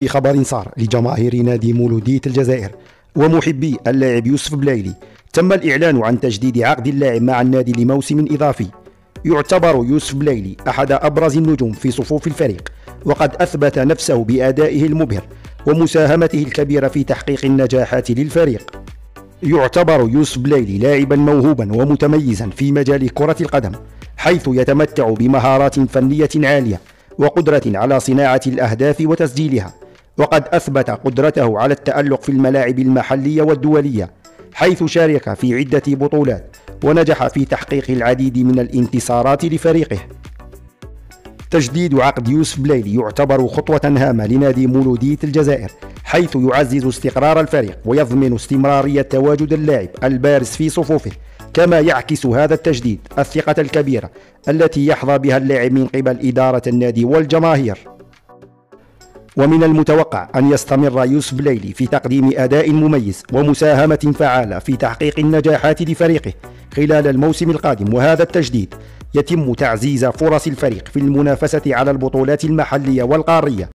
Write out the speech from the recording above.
في خبر صار لجماهير نادي مولودية الجزائر ومحبي اللاعب يوسف بلايلي، تم الإعلان عن تجديد عقد اللاعب مع النادي لموسم إضافي. يعتبر يوسف بلايلي أحد أبرز النجوم في صفوف الفريق، وقد أثبت نفسه بأدائه المبهر ومساهمته الكبيرة في تحقيق النجاحات للفريق. يعتبر يوسف بلايلي لاعبا موهوبا ومتميزا في مجال كرة القدم، حيث يتمتع بمهارات فنية عالية وقدرة على صناعة الأهداف وتسجيلها، وقد أثبت قدرته على التألق في الملاعب المحلية والدولية، حيث شارك في عدة بطولات ونجح في تحقيق العديد من الانتصارات لفريقه. تجديد عقد يوسف بلايلي يعتبر خطوة هامة لنادي مولودية الجزائر، حيث يعزز استقرار الفريق ويضمن استمرارية تواجد اللاعب البارز في صفوفه، كما يعكس هذا التجديد الثقة الكبيرة التي يحظى بها اللاعب من قبل إدارة النادي والجماهير. ومن المتوقع أن يستمر يوسف بلايلي في تقديم أداء مميز ومساهمة فعالة في تحقيق النجاحات لفريقه خلال الموسم القادم، وهذا التجديد يتم تعزيز فرص الفريق في المنافسة على البطولات المحلية والقارية